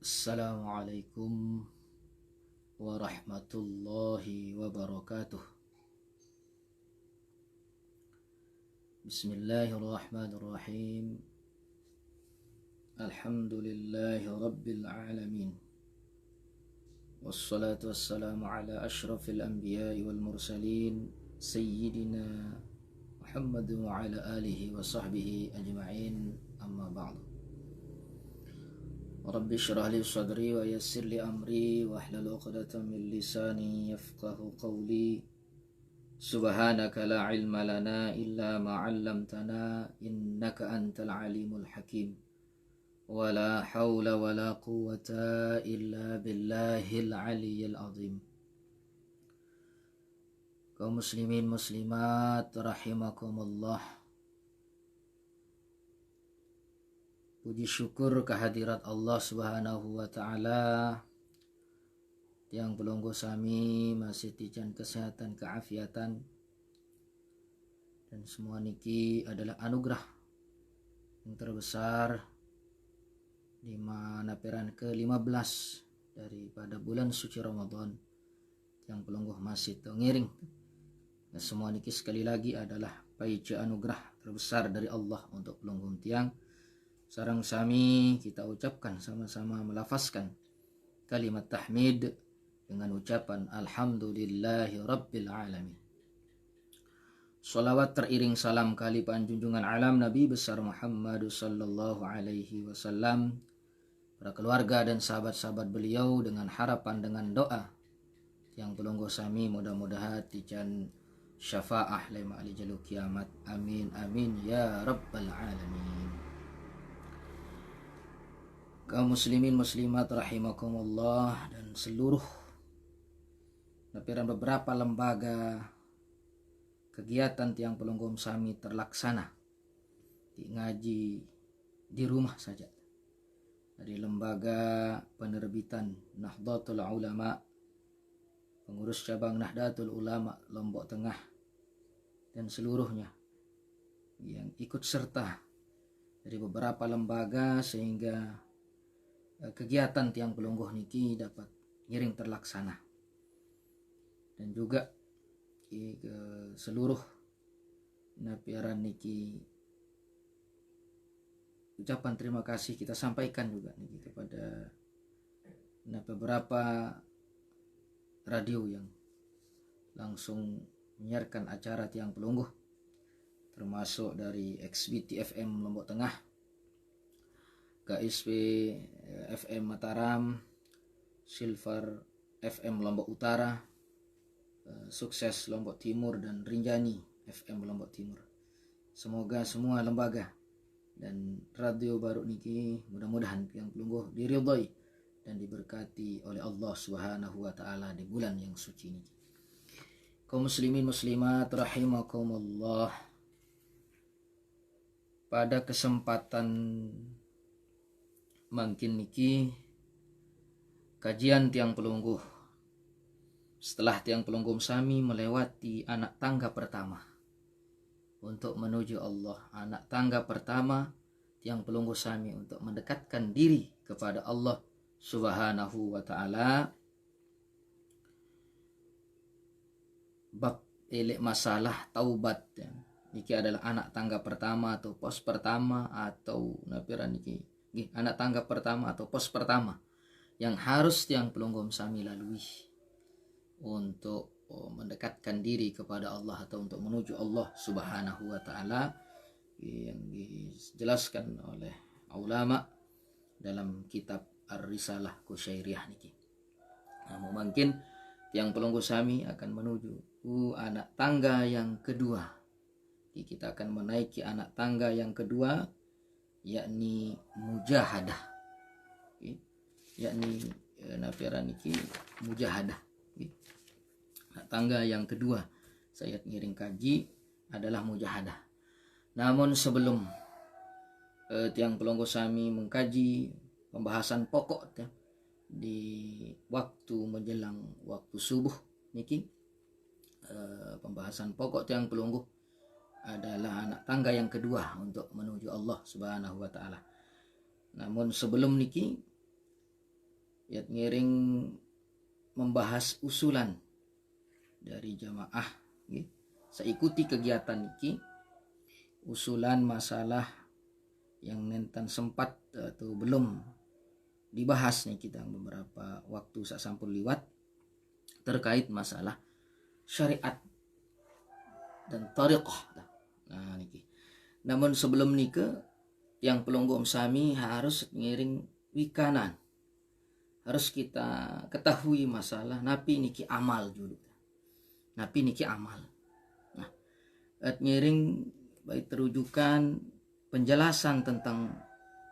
Assalamualaikum warahmatullahi wabarakatuh. Bismillahirrahmanirrahim. Alhamdulillahi rabbil alamin. Wassalatu wassalamu ala ashrafil anbiya'i wal mursalin Sayyidina Muhammad wa ala alihi wa sahbihi ajma'in. Amma ba'du. Rabbi syrah li sadri wa yassir li amri wahlul 'uqdatam min lisani yafqahu qawli. Subhanaka la ilma lana illa ma 'allamtana innaka antal alimul hakim. Wa la hawla wa la quwwata illa billahil aliyyil azim. Kaum muslimin muslimat rahimakumullah. Puji syukur kehadirat Allah Subhanahu wa taala yang pelonggo sami masih tijan kesehatan keafiatan, dan semua niki adalah anugerah yang terbesar di mana peran ke-15 daripada bulan suci Ramadan yang pelonggo masih tengiring. Dan semua niki sekali lagi adalah paija anugerah terbesar dari Allah untuk pelonggo tiang. Sarang sami kita ucapkan sama-sama melafazkan kalimat tahmid dengan ucapan alhamdulillahi rabbil alamin. Salawat teriring salam kalipan junjungan alam Nabi besar Muhammad sallallahu alaihi wasallam, para keluarga dan sahabat-sahabat beliau, dengan harapan dengan doa yang pelonggo sami mudah-mudahan tijan syafaah lema ali jaluk kiamat. Amin amin ya rabbal alamin. Kaum muslimin muslimat rahimakumullah, dan seluruh napiran beberapa lembaga kegiatan tiang pelonggom sami terlaksana di ngaji di rumah saja, dari lembaga penerbitan Nahdlatul Ulama, pengurus cabang Nahdlatul Ulama Lombok Tengah, dan seluruhnya yang ikut serta dari beberapa lembaga sehingga kegiatan tiang pelonggoh niki dapat ngiring terlaksana. Dan juga ke seluruh napiaran niki ucapan terima kasih kita sampaikan juga niki kepada beberapa radio yang langsung menyiarkan acara tiang pelonggoh, termasuk dari XBT FM Lombok Tengah, KSP FM Mataram, Silver FM Lombok Utara, Sukses Lombok Timur, dan Rinjani FM Lombok Timur. Semoga semua lembaga dan radio baru niki mudah-mudahan yang pelungguh diridhai dan diberkati oleh Allah Subhanahu wa taala di bulan yang suci niki. Kaum muslimin muslimat rahimakumullah, pada kesempatan mungkin niki kajian tiang pelungguh setelah tiang pelungguh sami melewati anak tangga pertama untuk menuju Allah. Anak tangga pertama tiang pelungguh sami untuk mendekatkan diri kepada Allah Subhanahu wa taala, bab elek masalah taubat ya. Niki adalah anak tangga pertama atau pos pertama, atau napiran niki anak tangga pertama atau pos pertama yang harus tiang pelonggom sami lalui untuk mendekatkan diri kepada Allah atau untuk menuju Allah Subhanahu wa taala, yang dijelaskan oleh ulama dalam kitab Ar-Risalah Qusyairiyah niki. Nah, mungkin tiang pelonggom sami akan menuju anak tangga yang kedua. Kita akan menaiki anak tangga yang kedua, yakni mujahadah, yakni nafiran niki mujahadah. Tangga yang kedua saya ngiring kaji adalah mujahadah. Namun sebelum tiang pelonggo sami mengkaji pembahasan pokok ya, di waktu menjelang waktu subuh niki, pembahasan pokok tiang pelonggo adalah anak tangga yang kedua untuk menuju Allah Subhanahu wa taala. Namun sebelum niki ya ngiring membahas usulan dari jamaah nggih. Saya ikuti kegiatan niki usulan masalah yang nentan sempat atau belum dibahas nih kita beberapa waktu sasampun liwat terkait masalah syariat dan tariqah. Nah niki. Namun sebelum nike yang pelunggu sami harus ngiring wikanan. Harus kita ketahui masalah napi niki amal dulu. Napi niki amal. Nah, ngiring baik terujukan penjelasan tentang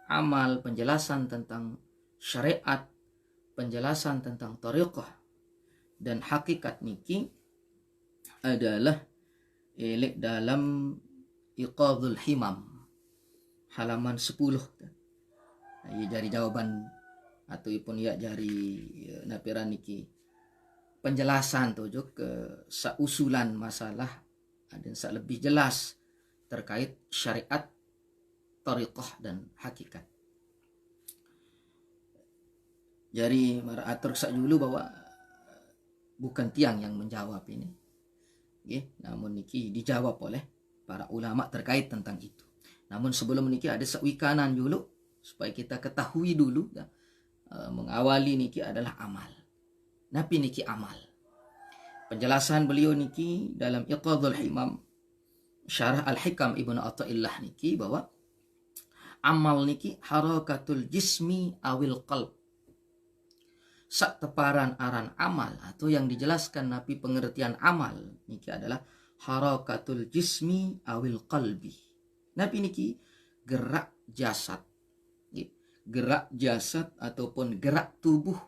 amal, penjelasan tentang syariat, penjelasan tentang tariqah dan hakikat niki adalah dalam Iqadhul Himam halaman 10. Nah, ia jari jawaban ataupun ya jari napiran niki penjelasan tujuh ke sausulan masalah dan lebih jelas terkait syariat, tariqah dan hakikat. Jadi maratur sak dulu bahwa bukan tiang yang menjawab ini. Namun niki dijawab oleh para ulama terkait tentang itu. Namun sebelum niki ada sewikanan dulu supaya kita ketahui dulu mengawali niki adalah amal. Napi niki amal. Penjelasan beliau niki dalam Iqadhul Himam Syarah Al-Hikam Ibnu Athaillah niki bahwa amal niki harakatul jismi awil qalb. Sak teparan aran amal atau yang dijelaskan napi pengertian amal niki adalah harakatul jismi awil qalbi. Napi niki gerak jasad. Gerak jasad ataupun gerak tubuh.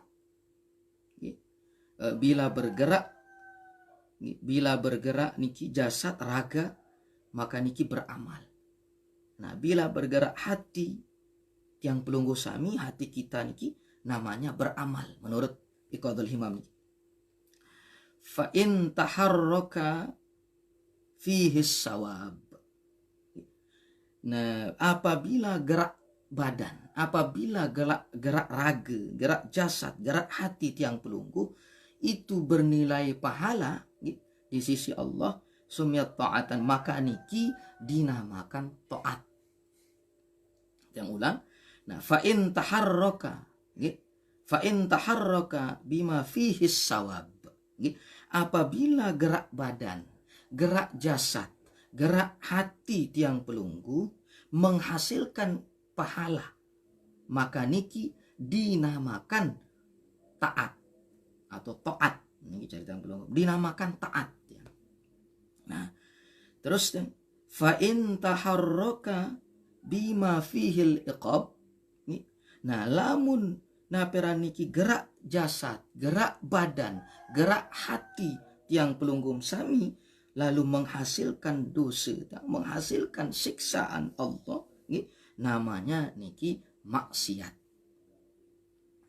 Bila bergerak niki jasad raga maka niki beramal. Nah, bila bergerak hati yang pelunggu sami hati kita niki namanya beramal menurut Iqadhul Himam niki. Fa in taharraka fihi sawab. Nah, apabila gerak badan, apabila gerak raga, gerak jasad, gerak hati tiang pelunggu itu bernilai pahala di sisi Allah, sumiyat ta'atan, maka niki dinamakan taat. Yang ulang. Nah, fa in taharraka bima fihi sawab. Apabila gerak badan, gerak jasad, gerak hati tiang pelunggu menghasilkan pahala, maka niki dinamakan taat atau taat. Ini cerita yang pelunggu dinamakan taat. Nah, terus fa in taharraka bima fihil iqab. Nah, lamun naperan niki gerak jasad, gerak badan, gerak hati tiang pelunggum sami lalu menghasilkan dosa, menghasilkan siksaan Allah, namanya niki maksiat.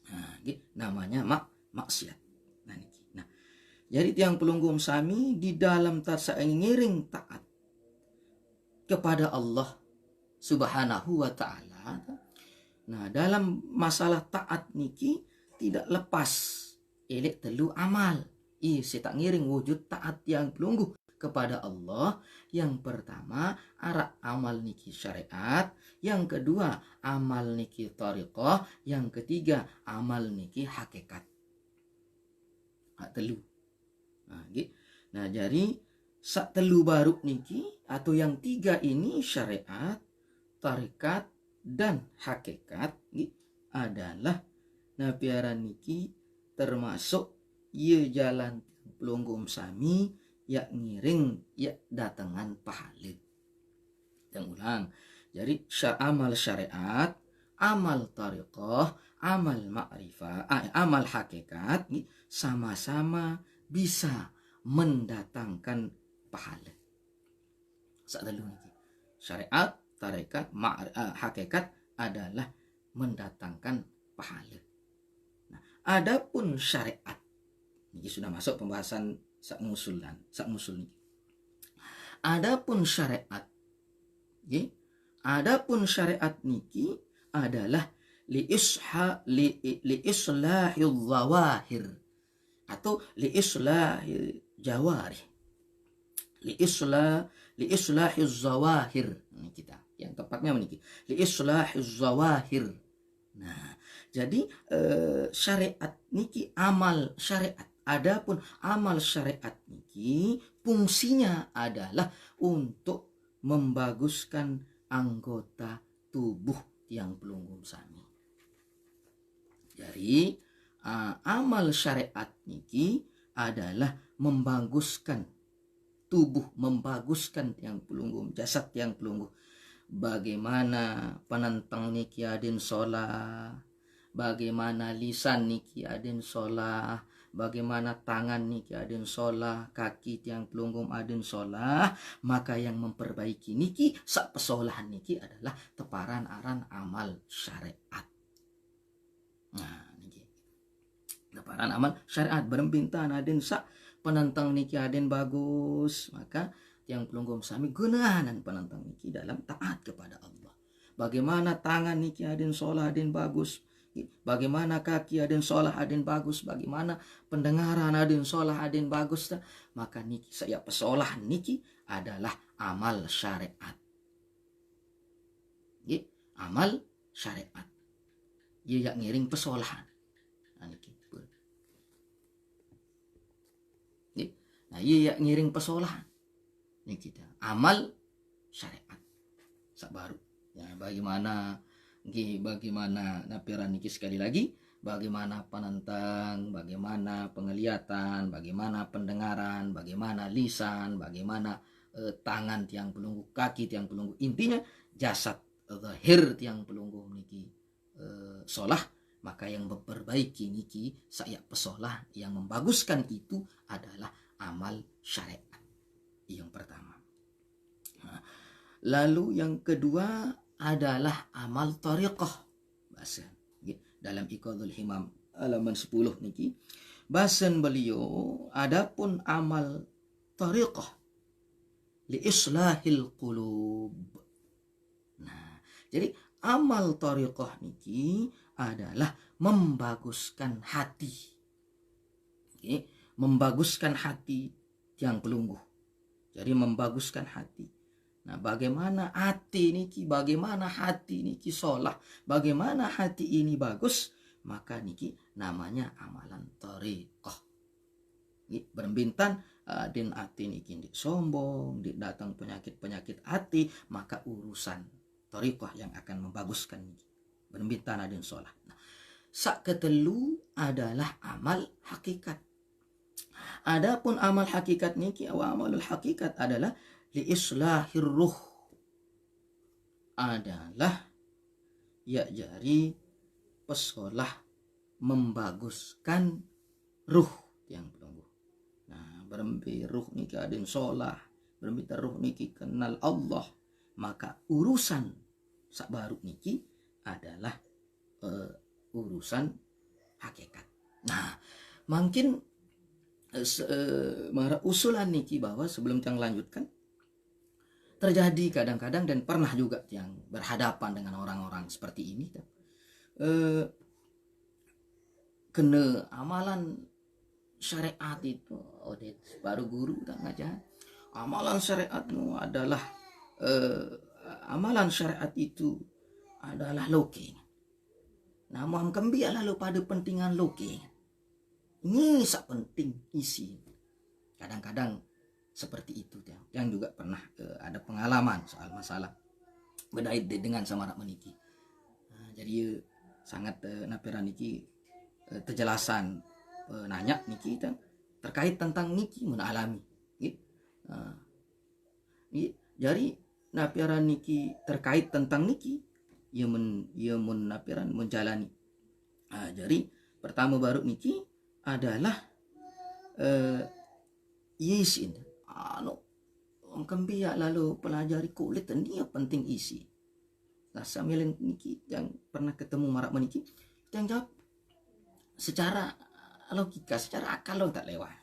Nah, namanya maksiat. Nah, niki. Nah, jadi tiang pelunggum sami di dalam tarsa ngiring taat kepada Allah Subhanahu wa ta'ala. Nah, dalam masalah taat niki tidak lepas elek telu amal. Saya tak ngiring wujud taat yang pelunggu kepada Allah. Yang pertama arak amal niki syariat, yang kedua amal niki tariqah, yang ketiga amal niki hakikat. Hak telu. Nah, jadi sak telu baru niki atau yang tiga ini syariat, tarikat dan hakikat adalah napiaran niki termasuk ia jalan pelunggum sami ya ngiring ya datangan pahala. Yang ulang. Jadi amal syariat, amal tariqah, amal ma'rifah, amal hakikat sama-sama bisa mendatangkan pahala. Sakdalu niki. Syariat, tarekat, hakikat adalah mendatangkan pahala. Nah, adapun syariat ini sudah masuk pembahasan sak ngusul niki. Adapun syariat niki adalah li islahil zawahir atau li islahil jawari, li islahiz zawahir. Ini kita yang tepatnya meniki li islahiz zawahir. Nah, jadi syariat niki amal syariat. Adapun amal syariat niki fungsinya adalah untuk membaguskan anggota tubuh tiang pelunggum sami. Jadi amal syariat niki adalah membaguskan tubuh, membaguskan tiang pelunggum, jasad tiang pelunggum. Bagaimana penentang niki adin sholah, bagaimana lisan niki adin sholah, bagaimana tangan niki adin sholah, kaki tiang pelunggum adin sholah, maka yang memperbaiki niki sak pesolahan niki adalah teparan aran amal syariat. Nah, niki teparan amal syariat berembintan adin sak penentang niki adin bagus, maka tiang pelunggum sami gunahanan penentang niki dalam taat kepada Allah. Bagaimana tangan niki adin sholah adin bagus, bagaimana kaki adin sholah adin bagus, bagaimana pendengaran adin sholah adin bagus, maka niki saya pesolah niki adalah amal syariat. Amal syariat. Ia yang ngiring pesolahan. Nah, ia yang ngiring pesolahan. Ini kita amal syariat. Sak baru. Ya, bagaimana napiran niki sekali lagi, bagaimana penentang, bagaimana penglihatan, bagaimana pendengaran, bagaimana lisan, bagaimana tangan tiang pelunggu, kaki tiang pelunggu. Intinya jasad zahir tiang pelunggu niki solah, maka yang memperbaiki niki saya pesolah, yang membaguskan itu adalah amal syariat. Yang pertama. Nah, lalu yang kedua adalah amal tariqah. Bahasa dalam Iqadul Himam halaman 10 niki. Bahasan beliau adapun amal tariqah li islahil qulub. Nah, jadi amal tariqah niki adalah membaguskan hati. Membaguskan hati tiang pelungguh. Jadi membaguskan hati. Nah, bagaimana hati niki sholah, bagaimana hati ini bagus, maka niki namanya amalan tariqah. Berembintan din hati niki di sombong, di datang penyakit hati, maka urusan tariqah yang akan membaguskan niki. Berembintan adin sholah. Nah, sak ketelu adalah amal hakikat. Adapun amal hakikat niki, amalul hakikat adalah li islahir ruh, adalah ya jari pesolah membaguskan ruh yang pelunggu. Nah, berembi ruh niki adin sholah, berembi ruh niki kenal Allah, maka urusan sak baru niki adalah urusan hakikat. Nah, mungkin marah usulan niki bahwa sebelum yang lanjutkan, terjadi kadang-kadang dan pernah juga yang berhadapan dengan orang-orang seperti ini, kena amalan syariat itu baru guru tak ngajar amalan syariat adalah amalan syariat itu adalah loke. Nah, mohon kembali lalu pada pentingan loke. Ini sak penting isi. Kadang-kadang seperti itu yang juga pernah ada pengalaman soal masalah berdait dengan sama anak meniki. Nah, jadi sangat napiran niki terjelasan nanya niki terkait tentang niki menalami. Jadi napiran niki terkait tentang niki ia napiran menjalani. Nah, jadi pertama baru niki adalah isin kembia lalu pelajari kulit ini penting isi. Nah, sambil niki yang pernah ketemu marak meniki yang jawab secara logika, secara akal lo tak lewat.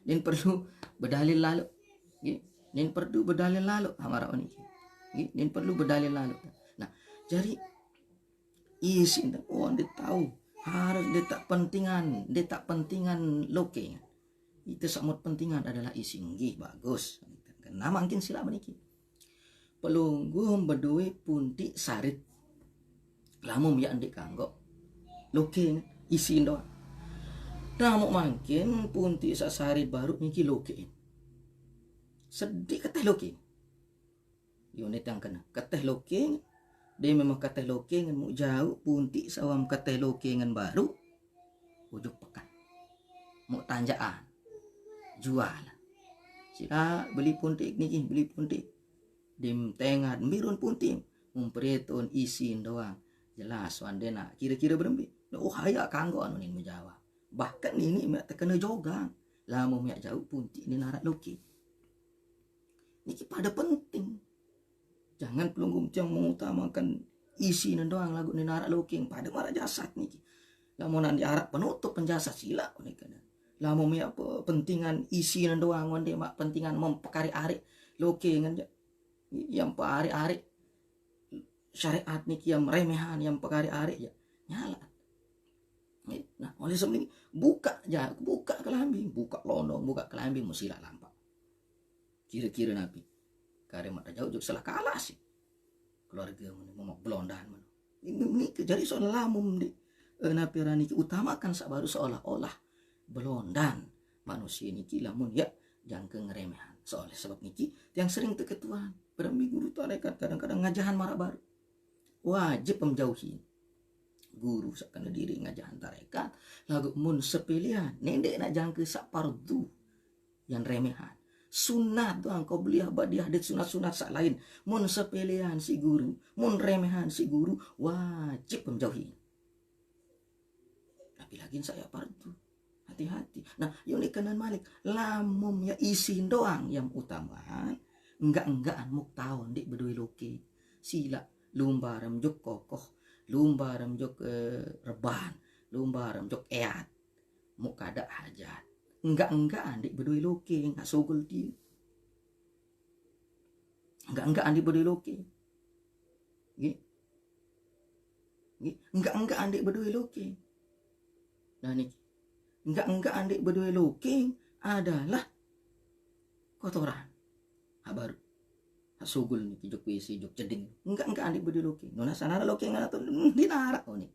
Dan perlu berdalil lalu. Dan perlu berdalil lalu marak meniki. Dan perlu berdalil lalu. Nah, jadi Isi dia tahu harus dia tak pentingan loke. Itu samut pentingan adalah isi nggih bagus. Karena makin sila meniki. Pelungguh berdua punti sarit. Lamun ya andik kanggo loke isi doang. Namun makin punti sasarit baru niki loke. Sedih keteh loke. Unit yang kena keteh loke. Dia memang keteh loke ngan mu jauh punti sawam keteh loke ngan baru. Ujuk pekan. Mu tanjaan. Jual. Sila beli punti niki beli punti. Dim tengat mirun punti. Mumpreton isin doang. Jelas wandena kira-kira berembi. Oh haya kanggo anu nin menjawab. Bahkan ini mek terkena jogang. Lama mek jauh punti ni narak loki. Niki pada penting. Jangan pelunggum yang mengutamakan isi nan doang lagu ni narak loki pada marah jasad niki. Lamun diarak penutup penjasa sila nih kana. Lamun mek pentingan isi nan doang wande mak pentingan mempekari arek loki ngan yang pari-arek syariat niki yang remehan yang pekari arek ya nyala. Nah, oleh sebab ini buka kelambi, buka londong, buka kelambi musila lampak. Kira-kira nabi. Kare mata jauh juga salah kalah sih. Keluarga mau belondan mana. Ini jadi soal lamum di nabi rani utamakan sak baru seolah-olah belondan manusia niki lamun ya jangan ngeremehan. Soalnya sebab niki yang sering keketuan berami guru tarekat kadang-kadang ngajahan marah baru. Wajib menjauhi guru sakana diri ngajahan tarekat lagu mun sepilihan nendek nak jangke sak pardu yang remehan sunat doang kau beliah badiah det sunat-sunat sak lain mun sepilihan si guru mun remehan si guru wajib menjauhi. Tapi lagi saya pardu hati-hati. Nah yoni kanan malik lamum ya isin doang yang utama enggak muktawon dik bedoi loke sila lumba ramjuk kokoh lumba ramjuk reban lumba ramjuk eat mu kada hajat enggak andik bedoi loke enggak sogol dia enggak andik bedoi loke enggak andik bedoi loke. Nah nih enggak andik bedoi loke adalah kotoran habaru sugul ni kijok wisi jok ceding enggak andik bedoi loke nona sanara loke ngana to dinarak oni.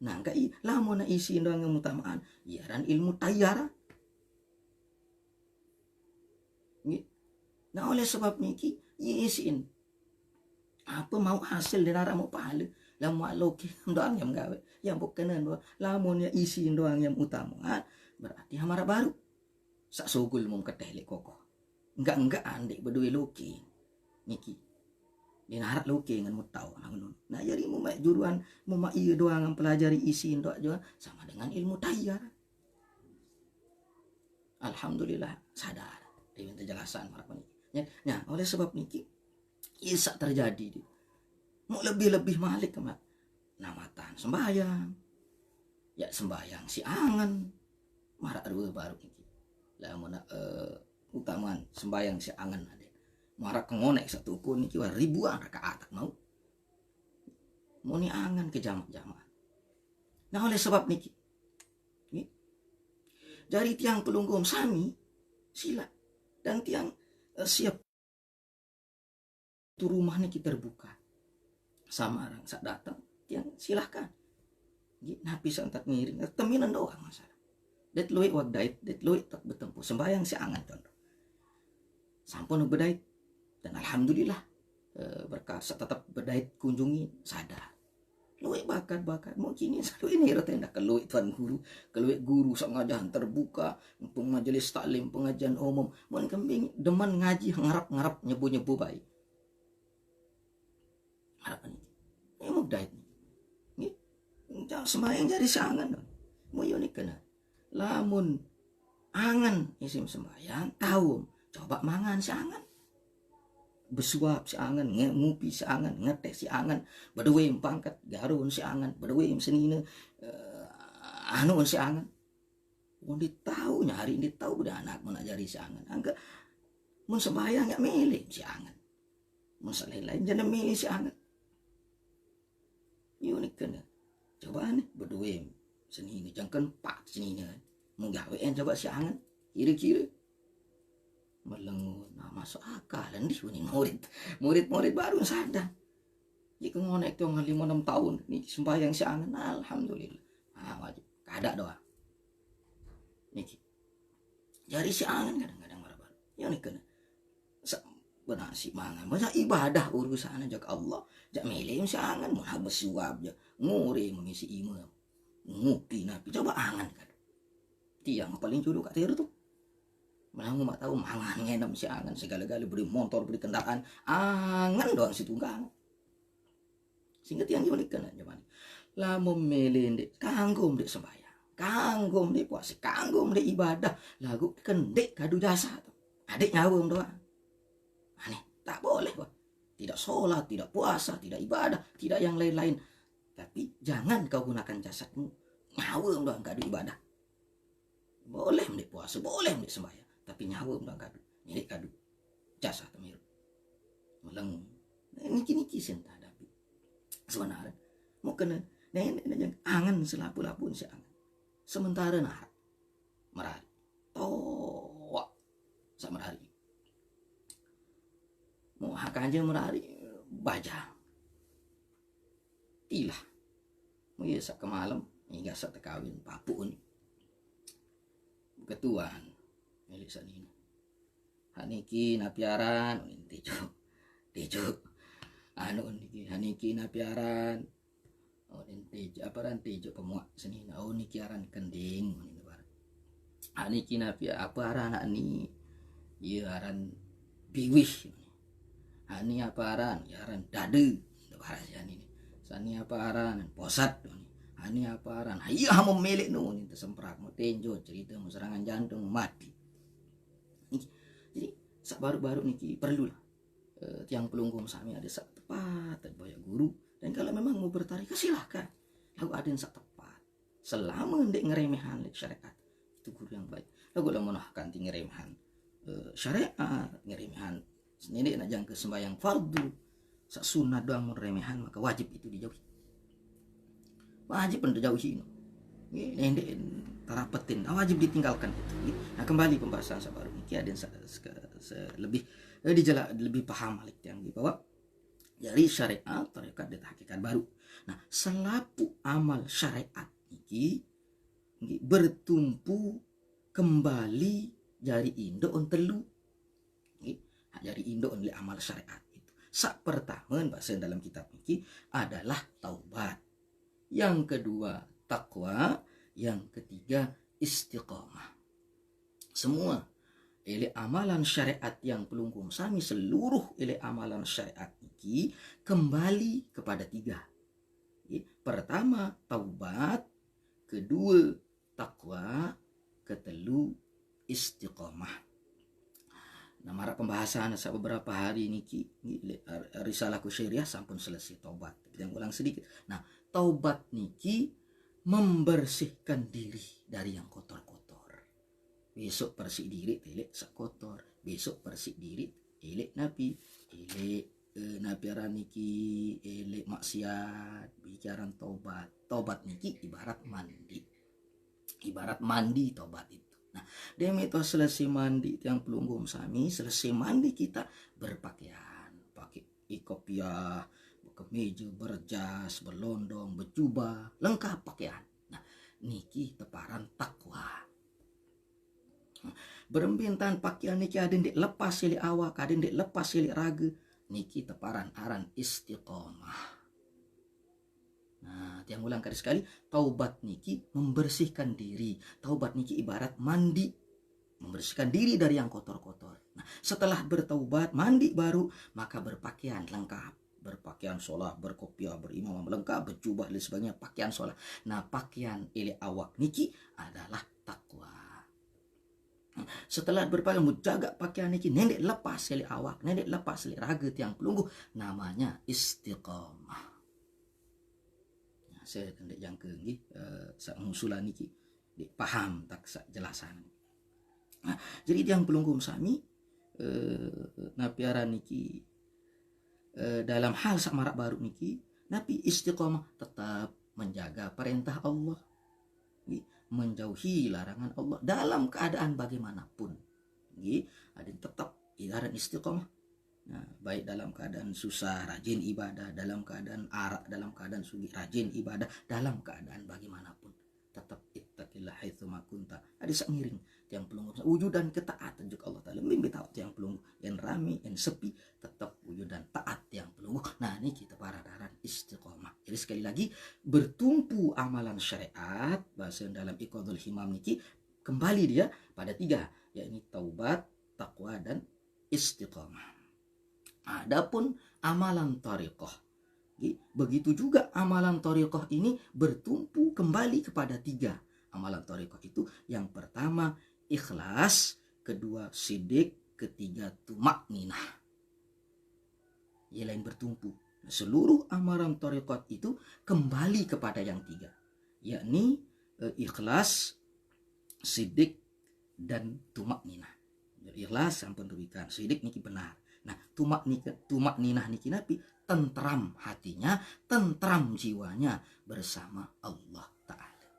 Nah enggak lamun na isi doang yang utamaan iaran ilmu tayara. Nah oleh sebab niki isin apa mau hasil dinara mau pahala lamun loke doang yang gawe yang bukanan bahwa lamun ya isi doang yang utama berarti hamara baru sak sugul mum keteh kokoh enggak andik bedoi loke niki dinarak loke ngan mutau nangun. Nah jadi mu mak juruan mu mak ieu doang pelajari isi doang juga sama dengan ilmu tayar. Alhamdulillah sadar diminta jelasan para peniki. Nah oleh sebab niki isak terjadi mau lebih malik ke mak namatan sembayang ya sembayang si angan marak dua baru niki lamun utamaan sembayang si angan ada marak ngonek satu kun niki ribuan rakaat mau ni angan ke jamaah. Nah oleh sebab niki dari tiang pelunggum sami sila dan tiang siap tu rumah niki terbuka sama orang sak datang tiang silahkan napi santat ngiring teminan doang masalah det luit wagdait det luit tak betempuh sembayang si angan contoh sampun bedait dan alhamdulillah berkah tetap bedait kunjungi sadar luit bakat mau kini satu ini rotenda keluit tuan guru sak ngajahan terbuka majelis taklim pengajian umum mun kembing demen ngaji ngarap nyebu baik harapan ini mau dait ni jangan sembahyang jadi sangan dong mau yonik kena lamun angan isim sembahyang tahu coba mangan si angan besuap si angan ngupi si angan ngeteh si angan berdua pangkat garun si angan berdua senina anu si angan mau ditahu nyari ditahu udah anak mau ngajari si angan angga mun sembahyang nggak milih si angan mun lain jangan milih si angan unik kena coba nih berdua seni ini jangan pak seni ini menggawean coba si angan kira-kira melengun nah masuk akal dan ini murid baru sadar jika ngonek tuh 5-6 tahun nih sembahyang si angan alhamdulillah wajib kada doa nih jari si angan kadang-kadang marah baru yang nih kena benar si mangan masa ibadah urusan aja ke Allah jak milih si angan mau habis suap aja nguri mengisi imam ngupi napi coba angan kan tiang paling julu kat tiru tuh malah mak tahu mangan ngendam si angan segala-gala beri motor beri kendaraan angan doang si tunggang sehingga tiang julikan aja mana lah memilih dek kanggum dek sembahyang kanggum dek puasa kanggum dek ibadah lagu kendek kadu jasa tuh adik nyawung doang aneh tak boleh Pak. Tidak sholat, tidak puasa, tidak ibadah, tidak yang lain-lain. Tapi jangan kau gunakan jasadmu ngawur doang kadu ibadah. Boleh mendik puasa, boleh mendik sembahyang, tapi nyawur doang kadu, milik kadu jasad temir. Meleng, niki senta tapi sebenarnya mau kena nenek yang angan selapu-lapun si angan. Sementara nah merari, toa sama merari. Mau hakanja merari baja tilah mau ya sak kemalam hingga sak tekawin papun ketuan milik sanina haniki napiaran tejo anu niki haniki napiaran tejo aparan tejo pemuak sanina niki aran kending haniki napia aparan ani ieu aran biwih hani aparan yaran dade bahasa ini sani aparan posat hani aparan iya memilih nun itu semprak mau tenjo cerita mau serangan jantung mati jadi sak baru-baru niki perlu lah tiang pelunggung sami ada sak tepat banyak guru dan kalau memang mau bertarik silahkan lagu ada yang sak tepat selama ndek ngeremehan lek syariat itu guru yang baik lagu lah menahkan tinggi ngeremehan syariat ngeremehan sendiri nak jangka sembahyang fardu sak sunat doang meremehan maka wajib itu dijauhi wajib pun dijauhi ini tarapetin wajib ditinggalkan itu nah kembali pembahasan sabaru ini ada lebih lebih paham hal yang bahwa dari syariat tarekat dan hakikat baru nah selapu amal syariat ini bertumpu kembali jari indo on telu dari Indo oleh amal syariat itu. Sak pertama bahasa dalam kitab ini adalah taubat. Yang kedua takwa, yang ketiga istiqamah. Semua ele amalan syariat yang pelungkung sami seluruh ele amalan syariat ini kembali kepada tiga. Pertama taubat, kedua takwa, ketelu istiqamah. Nah, marah pembahasan beberapa hari niki risalah kusyriah sampun selesai taubat. Kita ulang sedikit. Nah, taubat niki membersihkan diri dari yang kotor-kotor. Besok bersih diri telek sak kotor. Besok bersih diri elek napi, elek napiaran niki elek maksiat, bicaran taubat. Taubat niki ibarat mandi. Ibarat mandi taubat itu. Nah, demi itu selesai mandi yang pelunggum sami, selesai mandi kita berpakaian, pakai ikopiah, kemeja, berjas, berlondong, berjubah, lengkap pakaian. Nah, niki teparan takwa. Berembintan pakaian niki ada yang lepas sili awak, ada yang lepas sili raga, niki teparan aran istiqomah. Nah, tiang ulang kali sekali, taubat niki membersihkan diri. Taubat niki ibarat mandi, membersihkan diri dari yang kotor-kotor. Nah, setelah bertaubat, mandi baru, maka berpakaian lengkap. Berpakaian sholat, berkopiah, berimam lengkap, berjubah dan sebagainya, pakaian sholat. Nah, pakaian ili awak niki adalah takwa. Setelah berpakaian, menjaga pakaian niki, nenek lepas ili awak, nenek lepas ili raga tiang pelunggu, namanya istiqamah. Saya hendak jangka nggih sak ngusulan niki paham tak sak jelasan. Nah, jadi yang pelunggum sami napiaran niki dalam hal sak marak baru niki napi istiqomah tetap menjaga perintah Allah, menjauhi larangan Allah dalam keadaan bagaimanapun. Ada tetap ibarat istiqomah. Nah, baik dalam keadaan susah rajin ibadah, dalam keadaan arak, dalam keadaan sugi rajin ibadah, dalam keadaan bagaimanapun tetap ittaqillah haitsu ma kunta. Ada sangiring tiang pelunggu wujudan ketaatan juga Allah taala mimpi tahu tiang pelunggu yang rami yang sepi tetap wujudan taat tiang pelunggu. Nah, ini kita para daran istiqomah. Jadi sekali lagi bertumpu amalan syariat bahasa dalam Iqadul Himam niki kembali dia pada 3, yakni taubat, takwa dan istiqomah. Adapun amalan thariqah, begitu juga amalan thariqah ini bertumpu kembali kepada 3. Amalan thariqah itu yang pertama ikhlas, kedua sidik, ketiga tumakninah. Yang lain bertumpu. Seluruh amalan thariqah itu kembali kepada yang 3, yakni ikhlas, sidik, dan tumakninah. Ikhlas sampun rubikan, sidik niki benar. Nah, tumakninah niki napi tentram hatinya, tentram jiwanya bersama Allah Ta'ala.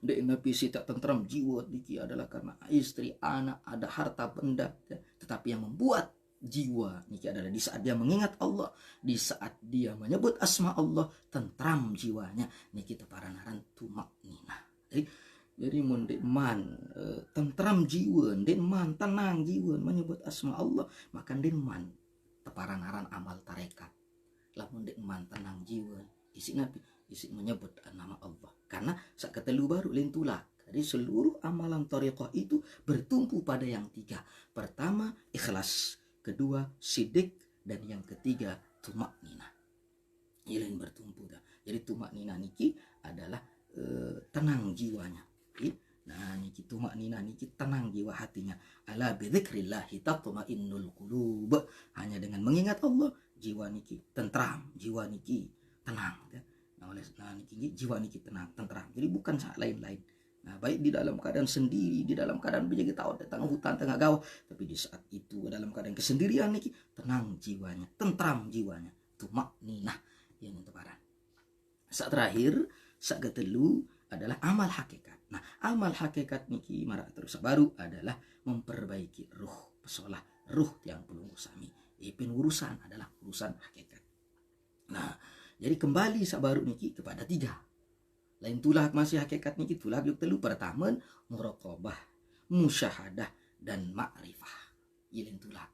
Dek napi si tak tentram jiwa niki adalah karena istri, anak, ada harta benda, tetapi yang membuat jiwa niki adalah di saat dia mengingat Allah, di saat dia menyebut asma Allah, tentram jiwanya niki teparanaran tumakninah. Jadi mundek man tentram jiwa, den man tenang jiwa menyebut asma Allah, maka den man teparanaran amal tarekat. Lamun den man tenang jiwa, isi nabi isi menyebut nama Allah. Karena saketelu baru lintulak. Jadi seluruh amalan thariqah itu bertumpu pada yang 3. Pertama ikhlas, kedua sidik, dan yang ketiga tumakninah. Yang bertumpu dah. Jadi tumakninah niki adalah tenang jiwanya. Nah, niki tumakninah niki tenang jiwa hatinya. Ala bidzikrillahi tatmainnul qulub. Hanya dengan mengingat Allah jiwa niki tentram, jiwa niki tenang. Nah, oleh niki jiwa niki tenang, tentram. Jadi bukan lain-lain. Nah, baik di dalam keadaan sendiri, di dalam keadaan berjaga tahu di tengah hutan, tengah gawah, tapi di saat itu dalam keadaan kesendirian niki tenang jiwanya, tentram jiwanya, tumakninah yang teparan. Saat terakhir, saat ketelu adalah amal hakikat. Nah, amal hakikat niki marak terus baru adalah memperbaiki ruh, pesolah ruh yang pelunggu sami. Ipin urusan adalah urusan hakikat. Nah, jadi kembali sabaru niki kepada 3. Lain tulak masih hakikat niki tulak yuk telu pertama muraqabah, musyahadah, dan ma'rifah. Lain tulak.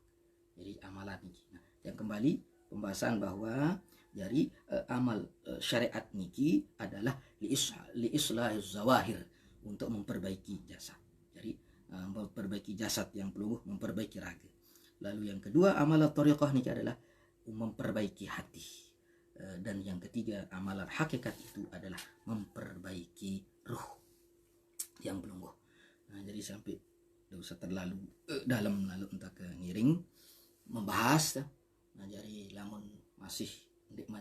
Jadi amalan niki. Nah, yang kembali pembahasan bahwa jadi amal syariat niki adalah liislahiz zawahir, untuk memperbaiki jasad. Jadi memperbaiki jasad yang pelungguh, memperbaiki raga. Lalu yang kedua amalan thariqah niki adalah memperbaiki hati. Dan yang ketiga amalan hakikat itu adalah memperbaiki ruh yang pelungguh. Nah, jadi sampai tidak usah terlalu dalam lalu entah ke ngiring membahas. Nah, jadi lamun masih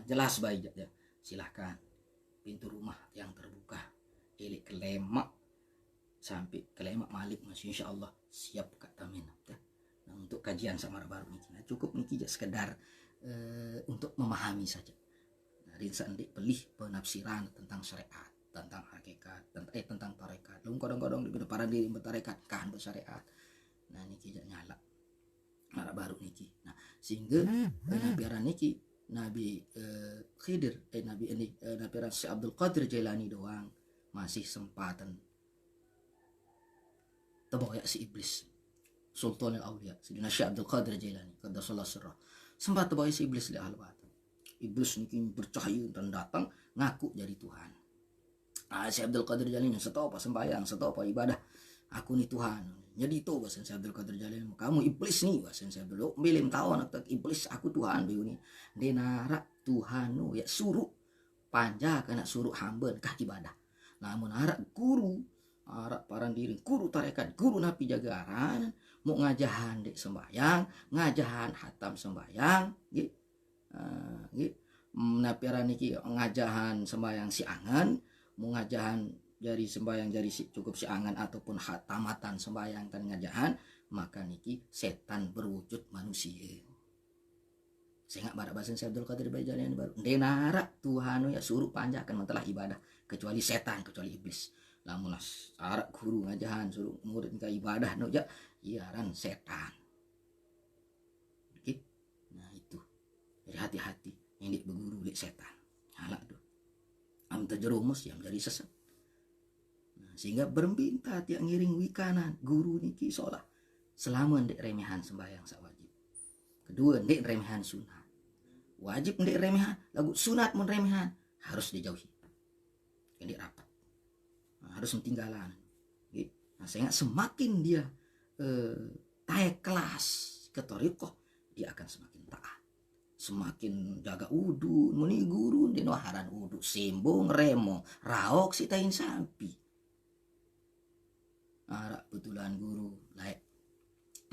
jelas baik ya, silahkan pintu rumah yang terbuka ilik kelemak sampai kelemak malik masih insya Allah siap kak tamin. Nah, untuk kajian samar baru niki nah, cukup niki sekedar untuk memahami saja. Nah, rinsan dik pelih penafsiran tentang syariat, tentang hakikat, tentang tarekat. Lu kadang-kadang di depan diri bertarekat kan bersyariat. Nah, niki nyala marah baru niki. Nah, sehingga nabiaran niki Nabi Khidir, Nabi Syekh Abdul Qadir Jailani doang masih sempatan terbawa si iblis Sultan al-Auliya Sayyidina Syekh Abdul Qadir Jailani qaddasallahu sirrah sempat terbawa si iblis li al-batan. Iblis niki bercahaya dan datang ngaku jadi Tuhan. Nah, Syekh Abdul Qadir Jailani setahu apa sembahyang, setahu apa ibadah, aku nih Tuhan. Jadi itu bahasa Syekh Abdul Qadir Jailani, kamu iblis nih bahasa Syekh Abdul. Milim tahu anak iblis aku Tuhan biuni. Denara Tuhanu ya suruh panja kena suruh hamba kah ibadah. Namun harap guru, harap paran diri guru tarekat, guru napi jagaran, mau ngajahan dek sembayang, ngajahan hatam sembayang, gitu. Napiran niki ngajahan sembayang si angan, mau ngajahan jari sembayang jari cukup si angan ataupun hatamatan sembayang kan ngajahan, maka niki setan berwujud manusia. Sehingga pada bahasa Abdul Qadir Bajalani baru denara Tuhan ya suruh panjakan mentelah ibadah kecuali setan, kecuali iblis. Lamun arak guru ngajahan suruh murid ka ibadah no ya iaran setan. Oke. Nah itu. Jadi hati-hati yang berguru lek setan. Halak tuh. Am terjerumus yang jadi sesat. Nah, sehingga berminta tiak ngiring wikanan guru niki sholat selama ndek remehan sembahyang sak wajib. Kedua ndek remehan sunat. Wajib ndek remehan, lagu sunat mun remehan harus dijauhi. Ndek rapat. Nah, harus mentinggalan. Nah, sehingga semakin dia taek kelas ke thariqah, dia akan semakin taat. Semakin jaga wudu, muni guru ndek waharan wudu simbong remo, raok sitain sampi. Arak betulan guru laek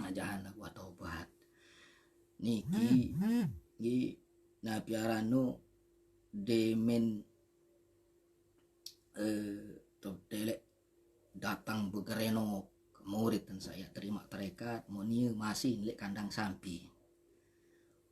ngajahan lagu taubat. Niki nah piarano demen delek datang begereno ke murid dan saya terima tarekat moni masih lek kandang sampi.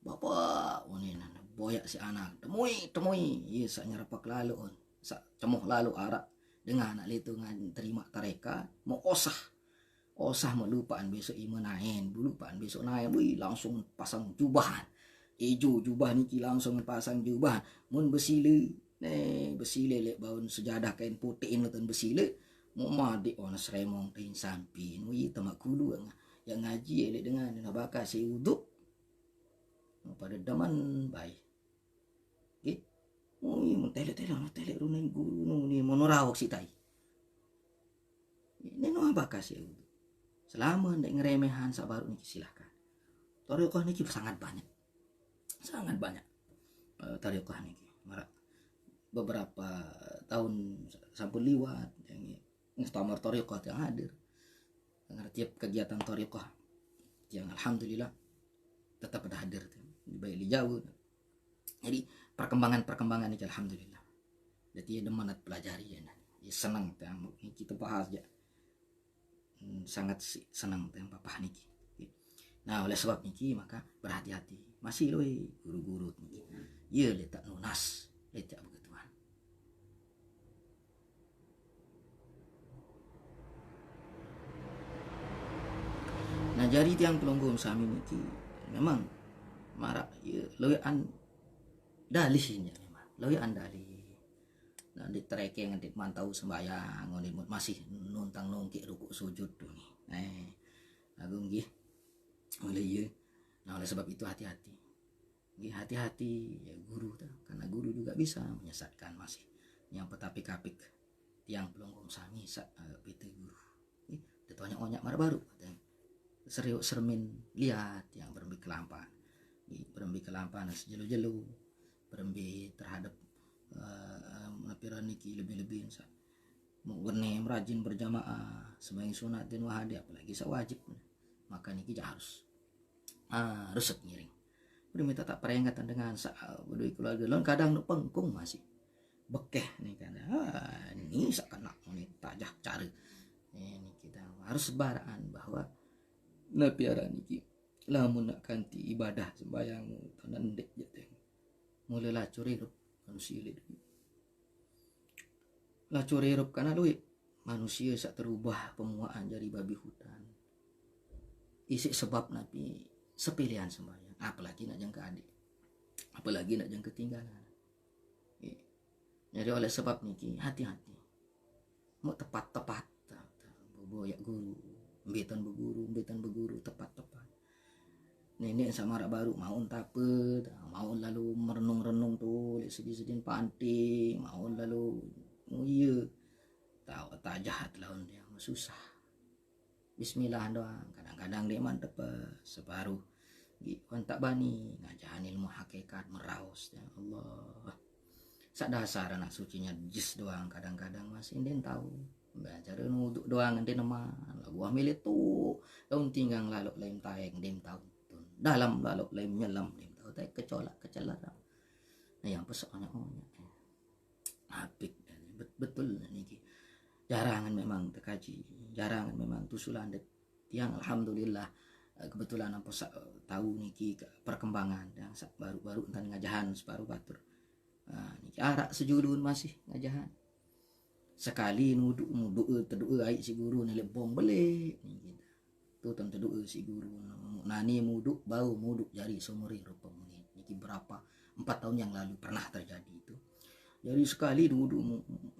Bapak moni boyak si anak temui iya sak nyerapak lalu sak cemuh lalu arak dengan anak itu terima tarekat mau osah melupaan besok imenain lupaan besok naik wih langsung pasang jubahan ijo jubah niki langsung pasang jubah mun besile lek baun sejadah kain putih nonton besile mau madi ona seremong tain sampin wih tamak kulu yang ngaji lek dengan nabaka si uduk pada daman baik gitu mun tele runai guru ni monorawak si tai ini no abaka si uduk selama ndek ngeremehan sabaru niki silahkan thariqah niki sangat banyak thariqah niki beberapa tahun sampun liwat yang mustamar thariqah yang hadir dengan tiap kegiatan thariqah yang alhamdulillah tetap ada hadir di bayi jauh. Jadi perkembangan ini alhamdulillah. Jadi ada manat pelajari ya senang kita bahas ya. Sangat senang tentang papa niki. Nah oleh sebab niki maka berhati-hati masih loh guru-guru niki. Iya letak nunas letak begituan. Nah jadi tiang pelonggong sami niki memang marak ya loyan dalihnya memang loyan dalih. Nah di trekking di mantau sembayang ngonimut masih nuntang nongki rukuk sujud tuh nih agung gih oleh iya. Nah oleh sebab itu hati-hati hati-hati ya guru tuh karena guru juga bisa menyesatkan masih yang petapik-apik tiang pelonggong sami itu guru ditanya onyak mar baru serius sermin lihat yang berembi kelampan sejelu-jelu berembi terhadap lapiran niki lebih-lebih mau wene rajin berjamaah sembahyang sunat dan wahadi apalagi sewajib maka niki harus ngiring udah minta tak peringatan dengan berdua keluarga lon kadang nu pengkung masih bekeh nih kan ini sakana ini tajah cari ini kita harus sebaraan bahwa lapiran niki lamun nak kanti ibadah sembahyang tanan dek jateng mulai lacur hidup manusia lacur hidup karena luit manusia sak terubah pemuaan jadi babi hutan isi sebab nabi sepilihan sembahyang apalagi nak jang ke adik apalagi nak jang ketinggalan jadi oleh sebab niki hati-hati mau tepat-tepat boyak guru mbetan beguru tepat-tepat nenek sama rak baru mau tape mau lalu merenung-renung tuh sedih-sedih panting mau lalu iya tahu tak jahat lawan dia susah bismillah doang kadang-kadang dia mantep separuh gitu tak bani ngajahan ilmu hakikat meraus ya Allah sak dasar anak sucinya jis doang kadang-kadang masih den tahu belajar nuduk doang den mah lagu milih tuh daun tinggang lalu lain tayang dem tahu dalam lalu lain nyelam dem tahu tay kecolak kecelar nah yang pesoalnya apik betul niki jarangan memang terkaji jarangan memang tusulan tiang alhamdulillah kebetulan apa sak tahu niki perkembangan yang sak baru-baru entan ngajahan separuh batur. Niki arak sejudun masih ngajahan. Sekali nuduk teduh ai si guru nilai bong beli niki. Tu ton teduh si guru nani muduk bau muduk jari sumuri rupa muni. Niki berapa 4 tahun yang lalu pernah terjadi itu. Jadi sekali duduk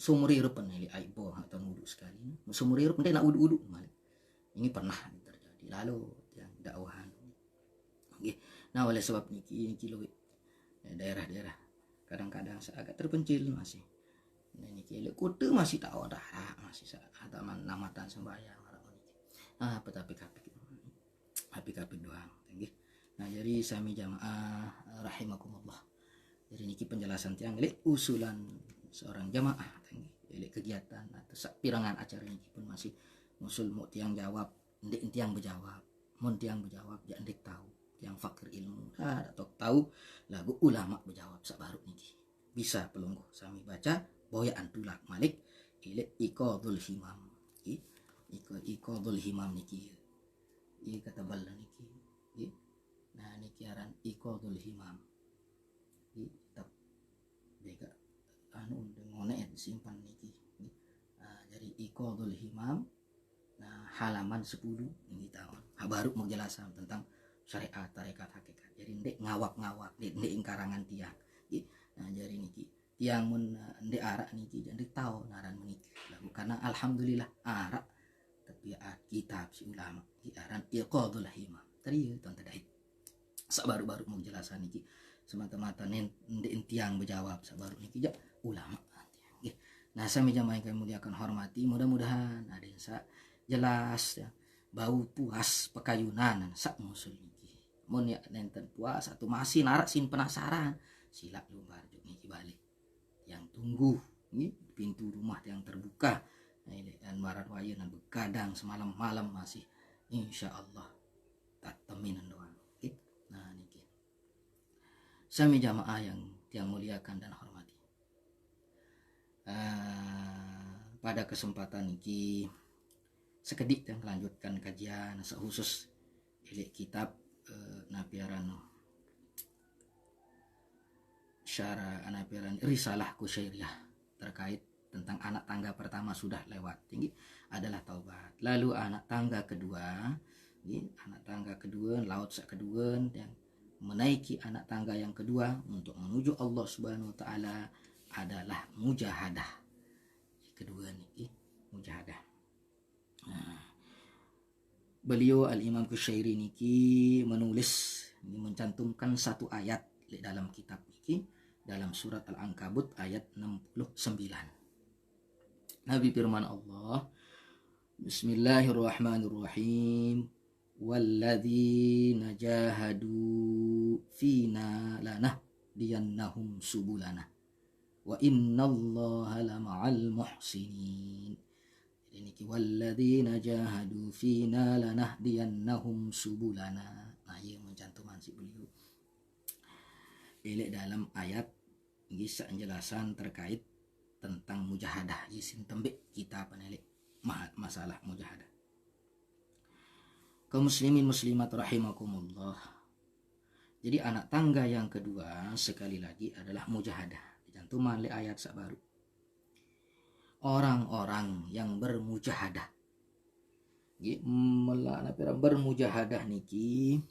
sumuri rupa nilai ai boh atau muduk sekali. Sumuri rupa nak uduk malah. Ini pernah terjadi lalu yang dakwahan. Okay. Nah oleh sebab niki lebih daerah-daerah kadang-kadang agak terpencil masih. Nah niki kota masih tak ada masih ada namatan sembahyang orang niki. Nah tapi doang. Okay. Nah jadi sami jamaah rahimakumullah. Jadi niki penjelasan tiang usulan seorang jamaah kegiatan atau pirangan acara niki pun masih musul mau tiang jawab ndek tiang berjawab mun tiang berjawab ya ndek tahu tiang fakir ilmu atau tahu lagu ulama berjawab sabaru niki bisa pelungguh sami baca boyaan tulak malik ile iqadul himam iqadul himam niki kata bal niki nah niki aran iqadul himam kitab bega anu ngone simpan niki jadi iqadul himam. Nah, halaman 10 ini tahun. Baru mau jelasan tentang syariat tarekat hakikat. Jadi ndek ngawak-ngawak, ndek ingkarangan tiang. Nah, jadi niki tiang mun ndek arak niki ndek tahu naran meniki. Lalu karena alhamdulillah arak tapi kitab si ulama di aran iqadul himam. Tadi tuan tadi. Baru-baru mau jelasan niki semata-mata ndek tiang berjawab sabaru niki ja ulama. Nah, sami jamaah yang muliakan hormati, mudah-mudahan ada yang jelas ya bau puas pekayunan sak musul niki mun ya nenten puas atau masih narak sin penasaran sila lumbar juk niki balik yang tunggu ini pintu rumah yang terbuka dan maran wayeuna begadang semalam-malam masih insyaallah tak teminan doang okay? Nah niki sami jamaah yang muliakan dan hormati pada kesempatan niki sekedik yang melanjutkan kajian khusus kitab napiaran syara napiaran risalah kusyairiyah terkait tentang anak tangga pertama sudah lewat tinggi adalah taubat. Lalu anak tangga kedua laut sak kedua yang menaiki anak tangga yang kedua untuk menuju Allah Subhanahu wa taala adalah mujahadah. Kedua niki mujahadah. Nah, beliau Al-Imam Kusyairi niki menulis mencantumkan satu ayat di dalam kitab niki dalam surat Al-Ankabut ayat 69. Nabi firman Allah Bismillahirrahmanirrahim walladzina jahadu fina lanahdiyannahum subulana wa innallaha lama'al muhsinin. Jadi niki walladzina jahadu fina lanahdiyannahum subulana. Nah, ieu mencantuman si beliau. Ini dalam ayat ini penjelasan terkait tentang mujahadah. Isin tembik kita penelik masalah mujahadah. Kaum muslimin muslimat rahimakumullah. Jadi anak tangga yang kedua sekali lagi adalah mujahadah. Dicantuman li ayat sabaru. Orang-orang yang bermujahadah. Bermujahadah niki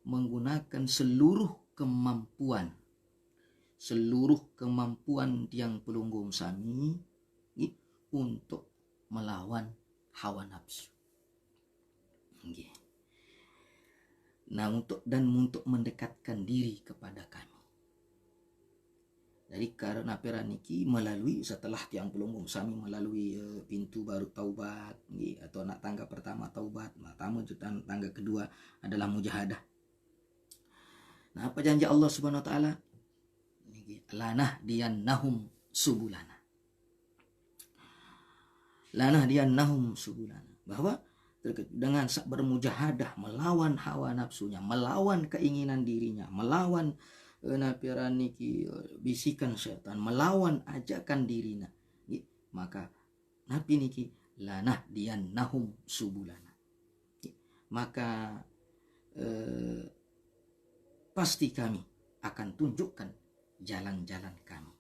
menggunakan seluruh kemampuan yang pelunggung sami untuk melawan hawa nafsu. Nah, untuk mendekatkan diri kepada kami. Jadi karena peraniki melalui setelah tiang pelunggung sami melalui pintu baru taubat atau anak tangga pertama taubat, tangga kedua adalah mujahadah. Nah, apa janji Allah Subhanahu wa taala? Lanahdiyannahum subulana. Lanahdiyannahum subulana. Bahwa dengan bermujahadah melawan hawa nafsunya, melawan keinginan dirinya, melawan niki bisikan setan, melawan ajakan dirinya, maka napi niki lanahdiyannahum subulana. Maka pasti kami akan tunjukkan jalan-jalan kami.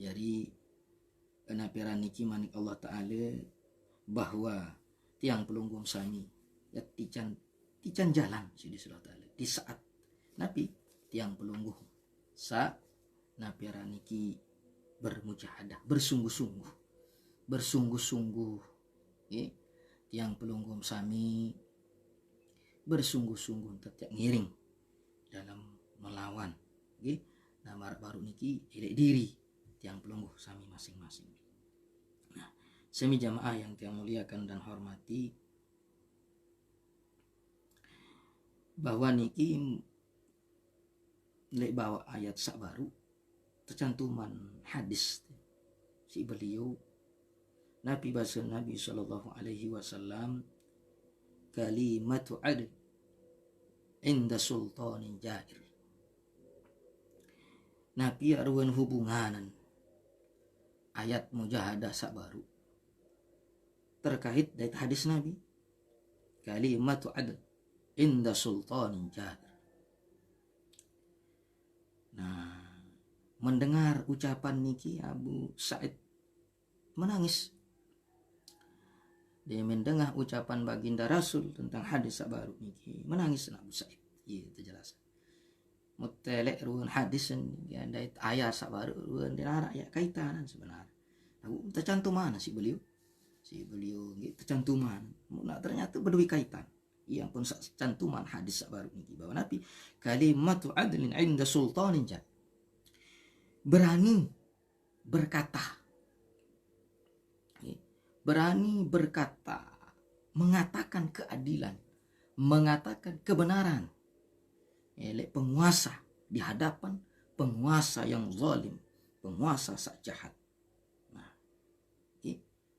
Jadi napiran niki manik Allah Ta'ala bahwa tiang pelunggum sami ya tican jalan sidi Allah Ta'ala di saat napi tiang pelungguh sa napiran niki bermujahadah bersungguh-sungguh tiang pelunggum sami bersungguh-sungguh tetap ngiring dalam melawan nama baru niki ilek diri tiang pelungguh sami masing-masing. Nah, semi jamaah yang tiang muliakan dan hormati, bahwa niki lek bawa ayat sak baru tercantuman hadis si beliau Nabi bahasa Nabi sallallahu alaihi wasallam kalimatu adl inda sultanin jair. Nabi arwan hubunganan ayat mujahadah sak baru terkait dari hadis Nabi kalimatu adl inda sultanin jair. Nah, mendengar ucapan niki Abu Sa'id menangis. Dia mendengar ucapan baginda Rasul tentang hadis baru niki menangis Abu Sa'id. Iya itu jelas. Mutelek ruan hadis ya ada ayat baru ruan dinara ya kaitan sebenarnya. Aku tercantum mana si beliau gitu tercantuman. Nah, ternyata berdua kaitan. Yang pun cantuman hadis baru niki bahwa Nabi kalimatu adlin inda sultanin jair. Berani berkata, mengatakan keadilan, mengatakan kebenaran. Elek penguasa di hadapan penguasa yang zalim, penguasa sak jahat. Nah,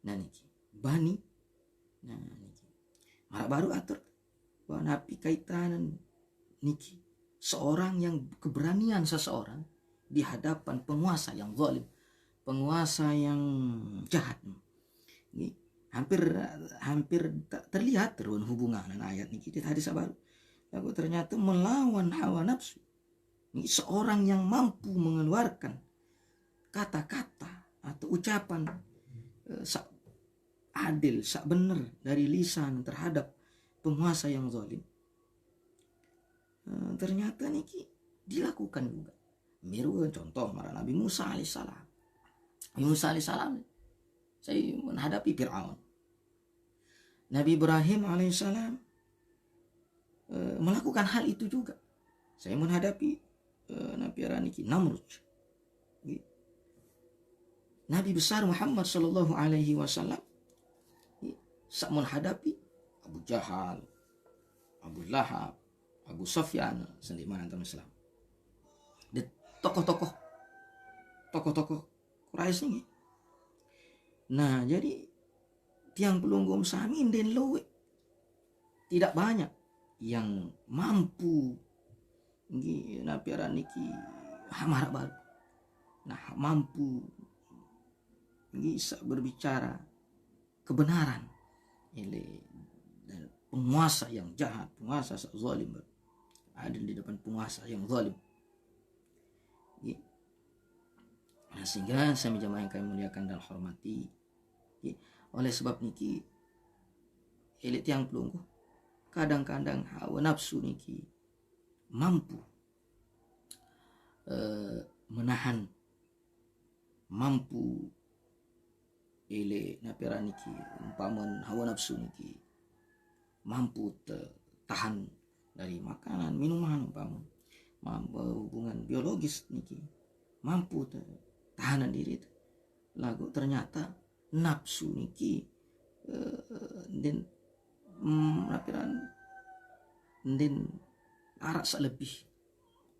niki bani, nah niki marah baru atur bahwa Nabi kaitan niki seorang yang keberanian seseorang di hadapan penguasa yang zalim, penguasa yang jahat. Ini hampir tak terlihat terun hubungan ayat ini kita hadis baru. Lalu ternyata melawan hawa nafsu. Ini seorang yang mampu mengeluarkan kata-kata atau ucapan sak adil, sak benar dari lisan terhadap penguasa yang zalim. Ternyata niki dilakukan juga. Miru contoh marah Nabi Musa alaihissalam. Nabi Musa alaihissalam saya menghadapi Fir'aun. Nabi Ibrahim alaihissalam melakukan hal itu juga. Saya menghadapi Nabi Araniki Namrud. Nabi besar Muhammad sallallahu alaihi wasallam saat menghadapi Abu Jahal, Abu Lahab, Abu Sufyan sendiri mana teman Islam. Dan tokoh-tokoh Quraisy ini. Nah, jadi tiang pelunggum sami den lowe tidak banyak yang mampu napiaran niki hamara baru. Nah, mampu bisa berbicara kebenaran dan penguasa yang jahat, penguasa zalim adil di depan penguasa yang zalim. Nah, sehingga saya jamaah yang kami muliakan dan hormati, oleh sebab niki elit yang pelunggu kadang-kadang hawa nafsu niki mampu menahan, mampu ele napera niki umpaman hawa nafsu niki mampu tahan dari makanan minuman umpaman hubungan biologis niki mampu tahanan diri itu. Lagu ternyata nafsu niki den napiran den arak lebih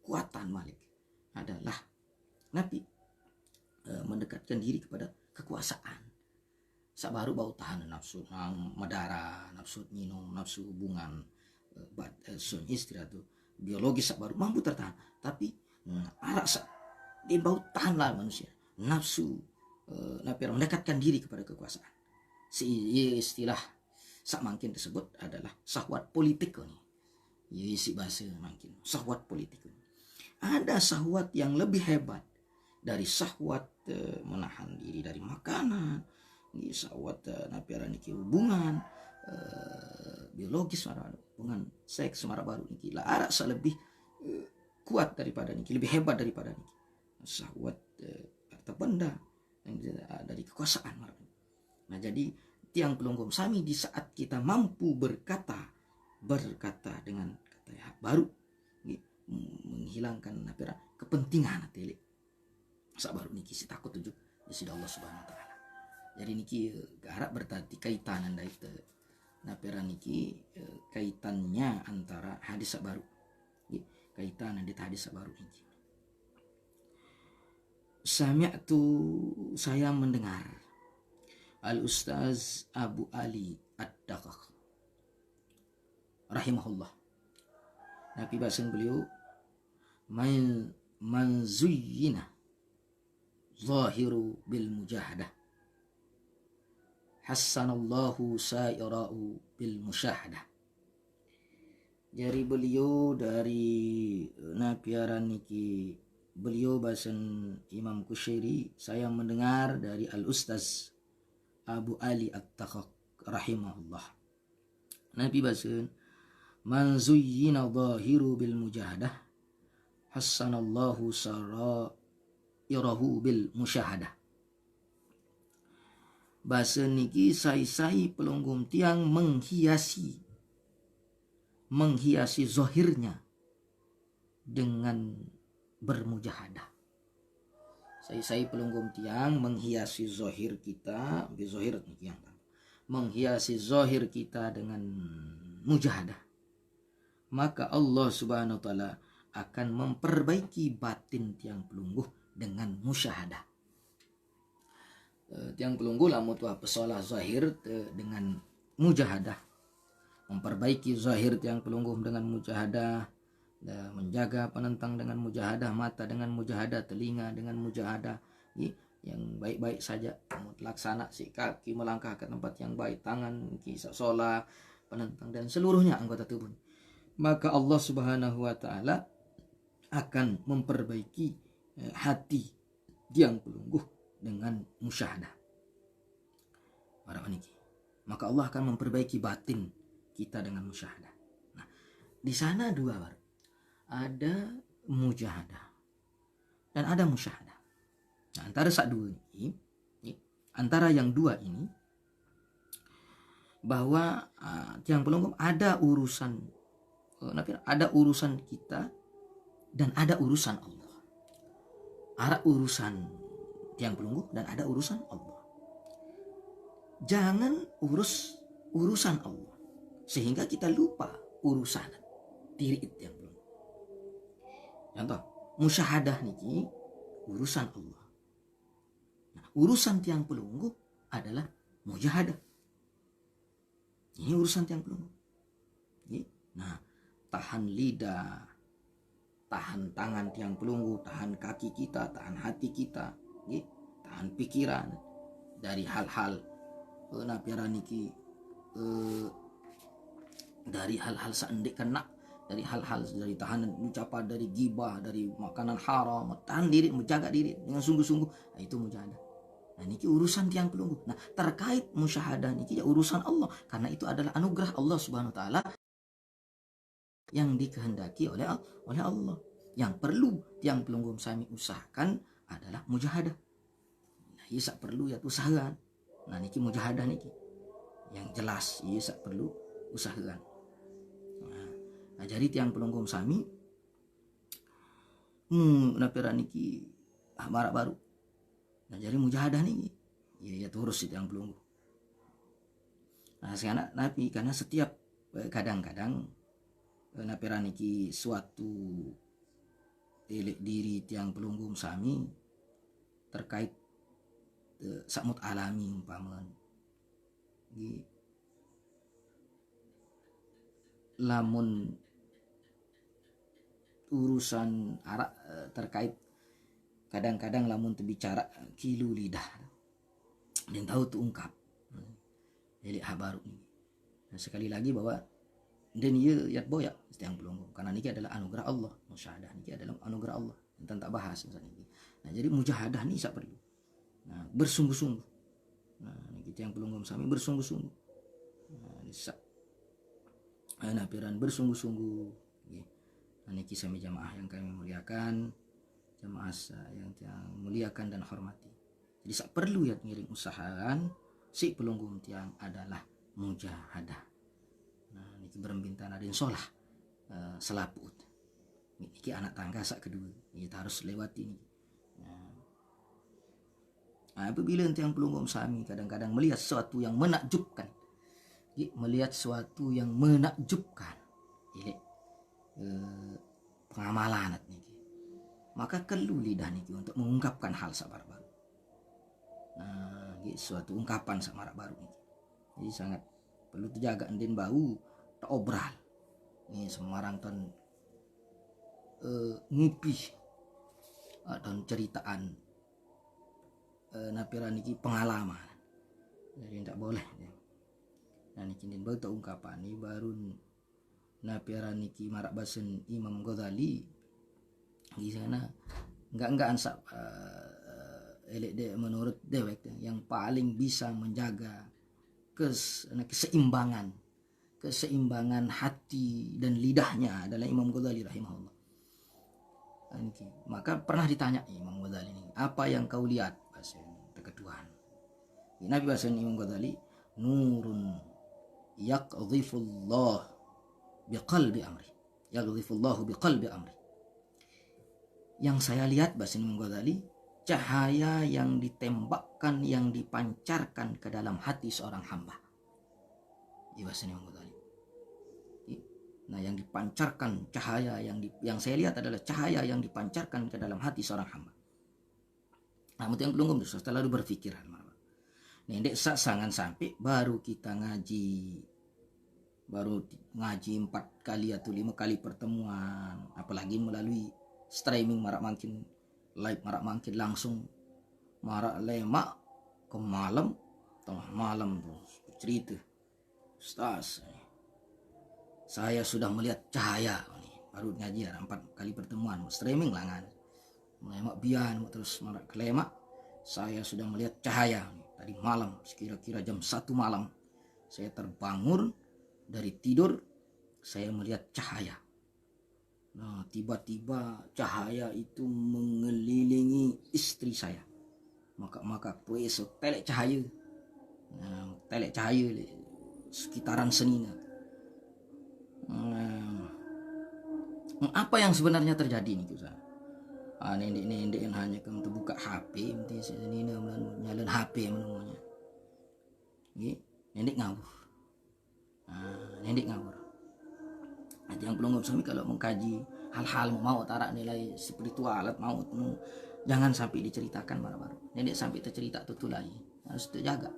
kuatan malik adalah Nabi mendekatkan diri kepada kekuasaan. Sabaru bau tahan nafsu madara, nafsu minum, nafsu hubungan suami istri atau biologis sabaru mampu tertahan. Tapi arak dia bau tahanlah manusia nafsu mendekatkan diri kepada kekuasaan. Istilah sak mungkin tersebut adalah syahwat politik ni. Ya isi bahasa mungkin syahwat politik. Ada syahwat yang lebih hebat dari syahwat menahan diri dari makanan, syahwat napiara niki hubungan biologis, hubungan seks marah baru niki lah ada lebih kuat daripada niki, lebih hebat daripada niki. Syahwat harta benda dari kekuasaan. Nah jadi tiang pelunggum sami di saat kita mampu berkata dengan kata yang baru, menghilangkan napira kepentingan tele sak baru niki si takut tujuh di sida Allah Subhanahu wa taala. Jadi niki garap berarti kaitan anda itu napira niki kaitannya antara hadis sak baru, kaitan di hadis sak baru niki. Sami'tu, saya mendengar Al-Ustaz Abu Ali Ad-Daqiq rahimahullah. Nabi bahasan beliau man zuyyina zahiru bil mujahadah hassanallahu sa'irahu bil musyahadah. Jadi beliau dari napiaran niki, beliau bahasan Imam Kushairi, saya mendengar dari Al-Ustaz Abu Ali At-Daqiq rahimahullah. Nabi bahasan man zuyyina zahiru bil mujahadah hassanallahu sa'irahu bil musyahadah. Bahasa niki sai pelunggum tiang menghiasi zahirnya dengan bermujahadah. Sai pelunggum tiang menghiasi zahir kita, zahir niki yang menghiasi zahir kita dengan mujahadah. Maka Allah Subhanahu wa taala akan memperbaiki batin tiang pelungguh dengan musyahadah. Tiang pelungguh lamu tua pesolah zahir dengan mujahadah, memperbaiki zahir tiang pelungguh dengan mujahadah, menjaga penentang dengan mujahadah, mata dengan mujahadah, telinga dengan mujahadah, yang baik-baik saja, laksana si kaki melangkah ke tempat yang baik, tangan kisah sholat, penentang dan seluruhnya anggota tubuh. Maka Allah Subhanahu wa taala akan memperbaiki hati tiang pelungguh dengan musyahadah. Maka Allah akan memperbaiki batin kita dengan musyahadah. Nah, di sana dua baru. Ada mujahadah dan ada musyahadah. Nah, antara dua ini, antara yang dua ini, bahwa tiang pelungguh ada urusan kita dan ada urusan Allah. Ada urusan tiang pelungguh dan ada urusan Allah. Jangan urus urusan Allah sehingga kita lupa urusan diri tiang pelungguh. Contoh, musyahadah niki urusan Allah. Nah, urusan tiang pelungguh adalah mujahadah. Ini urusan tiang pelungguh. Nah, tahan lidah, tahan tangan tiang pelungguh, tahan kaki kita, tahan hati kita, tahan pikiran dari hal-hal napiara niki, dari hal-hal seendek kena, dari hal-hal dari tahanan ucapan, dari gibah, dari makanan haram, tahan diri, menjaga diri dengan sungguh-sungguh. Nah, itu mujahadah. Nah, niki urusan tiang pelungguh. Nah, terkait musyahadah niki ya urusan Allah, karena itu adalah anugerah Allah Subhanahu wa taala yang dikehendaki oleh Allah. Yang perlu tiang pelunggum sami usahakan adalah mujahadah. Nah, isa perlu ya usahaan. Nah, niki mujahadah niki yang jelas isa perlu usahaan. Nah, jadi tiang pelunggum sami napira niki marak baru. Nah, jadi mujahadah niki ya terus tiang pelungguh. Nah, sekarang nabi karena setiap kadang-kadang napira niki suatu diri tiang pelunggum sami terkait sakmut alami umpaman lamun urusan terkait kadang-kadang lamun tu bicara kilu lidah dan tahu tu ungkap jadi baru ni. Nah, sekali lagi bahwa dan ia yat boyak setiang pelunggu karena niki adalah anugerah Allah, musyahadah niki adalah anugerah Allah. Enten tak bahas misalnya niki. Nah, jadi mujahadah ni sak perlu. Nah, bersungguh-sungguh. Nah, niki tiang pelunggu sami bersungguh-sungguh. Nah, sak piran bersungguh-sungguh. Nah, niki sami jamaah yang kami muliakan, jamaah yang muliakan dan hormati. Jadi sak perlu ya ngiring usahaan si pelunggum tiang adalah mujahadah. Nah, niki berembintan ada insolah selaput. Niki anak tangga sak kedua. Kita harus lewati ini. Nah, apabila tiang pelunggum sami kadang-kadang melihat sesuatu yang menakjubkan. Melihat sesuatu yang menakjubkan. Pengamalan niki. Maka perlu lidah niki untuk mengungkapkan hal sabar baru. Nah, suatu ungkapan samara baru niki. Jadi sangat perlu terjaga endin bau tak obral. Ini Semarang ton ngupi atau ceritaan napiran niki pengalaman. Jadi tidak boleh. Nah, niki endin bau tak ungkapan ini baru napiran niki marak basen Imam Ghazali di sana enggak ansap elek de menurut dewek yang paling bisa menjaga keseimbangan hati dan lidahnya adalah Imam Ghazali rahimahullah. Maka pernah ditanya Imam Ghazali ini, apa yang kau lihat bahasan keketuaan? Nabi bahasan Imam Ghazali, nurun yaqdhifullah biqalbi amri. Yaqdhifullahu biqalbi amri. Yang saya lihat bahasan Imam Ghazali, cahaya yang ditembakkan, yang dipancarkan ke dalam hati seorang hamba. Di bahasa Imam Ghazali. Nah, yang dipancarkan cahaya yang saya lihat adalah cahaya yang dipancarkan ke dalam hati seorang hamba. Nah, yang belum setelah lalu berpikir. Nendek sangan sampai baru kita ngaji 4 kali atau 5 kali pertemuan, apalagi melalui streaming marak makin live marak makin langsung marak lemak ke malam tengah malam tuh cerita Ustaz saya sudah melihat cahaya nih baru ngaji 4 kali pertemuan streaming lah kan lemak bian terus marak ke lemak saya sudah melihat cahaya nih. Tadi malam sekira-kira jam 1 malam saya terbangun dari tidur saya melihat cahaya. Nah, tiba-tiba cahaya itu mengelilingi istri saya. Maka besok telek cahaya. Nah, telek cahaya sekitaran senina. Apa yang sebenarnya terjadi nih Ustaz? Nendek yang hanya kamu terbuka HP, nanti senina nyalain HP namanya. Nendek ngawur. Nendek ngawur. Yang belum sami kalau mengkaji hal-hal mau tarak nilai spiritual mau jangan sampai diceritakan baru-baru. Nenek sampai tercerita tutulai harus terjaga.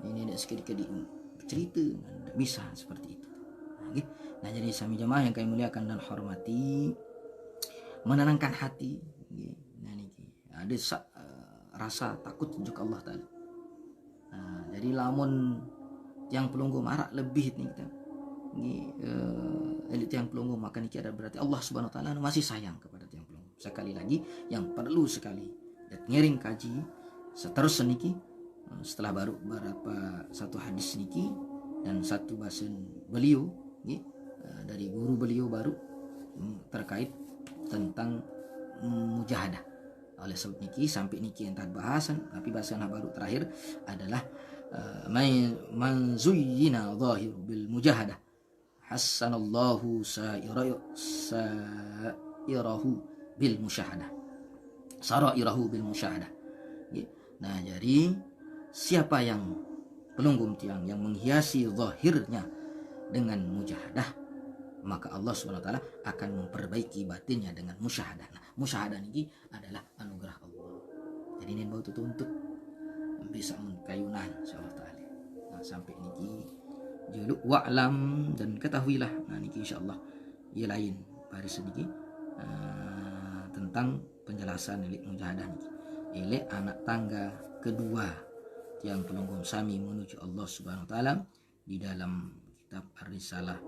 Ini nenek sedikit-sedikit cerita tidak bisa seperti itu. Nah, jadi sami jamaah yang kami muliakan dan hormati menenangkan hati. Nah, niki ada rasa takut untuk Allah Taala. Nah, jadi lamun yang pelunggu marak lebih nih kita. Elit tiang pelunggu maka niki ada berarti Allah Subhanahu wa taala masih sayang kepada tiang pelunggu. Sekali lagi yang perlu sekali ngiring kaji seterus niki setelah baru beberapa satu hadis niki dan satu bahasan beliau dari guru beliau baru terkait tentang mujahadah. Oleh sebab niki sampai niki yang tak bahasan tapi bahasan baru terakhir adalah man zuyyina zahir bil mujahadah hassanallahu sa'irahu bil musyahadah. Sarairahu bil musyahadah. Nah, jadi siapa yang pelunggum tiang yang menghiasi zahirnya dengan mujahadah, maka Allah Subhanahu wa taala akan memperbaiki batinnya dengan musyahadah. Nah, musyahadah ini adalah anugerah Allah. Jadi ini bau tutup bisa menkayunan insyaallah taala. Nah, sampai niki juluk wa'lam dan ketahuilah. Nah, niki insyaallah ia lain pada sedikit tentang penjelasan ilik mujahadah niki. Ilik anak tangga kedua yang pelunggung sami menuju Allah Subhanahu wa taala di dalam kitab Ar-Risalah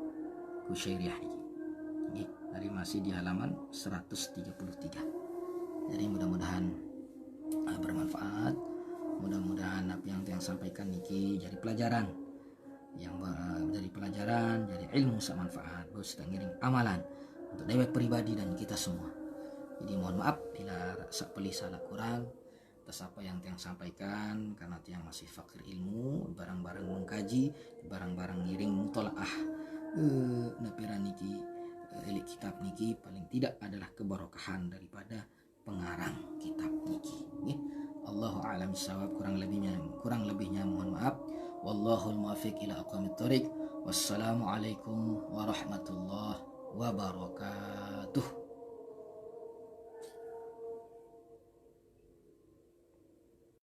Kusyairiyah niki. Dari masih di halaman 133. Jadi mudah-mudahan bermanfaat. Mudah-mudahan apa yang sampaikan niki jadi pelajaran jadi ilmu sak manfaat beserta ngiring amalan untuk dewek pribadi dan kita semua. Jadi mohon maaf bila sak peli salah kurang atas apa yang tiang sampaikan, karena tiang masih fakir ilmu, barang-barang mengkaji, barang-barang ngiring mutolaah napiran niki elik kitab niki paling tidak adalah keberkahan daripada pengarang kitab niki. Allahu a'lam bissawab, kurang lebihnya mohon maaf. Wallahul muwaffiq ila aqwamit thoriq. Wassalamualaikum warahmatullahi wabarakatuh.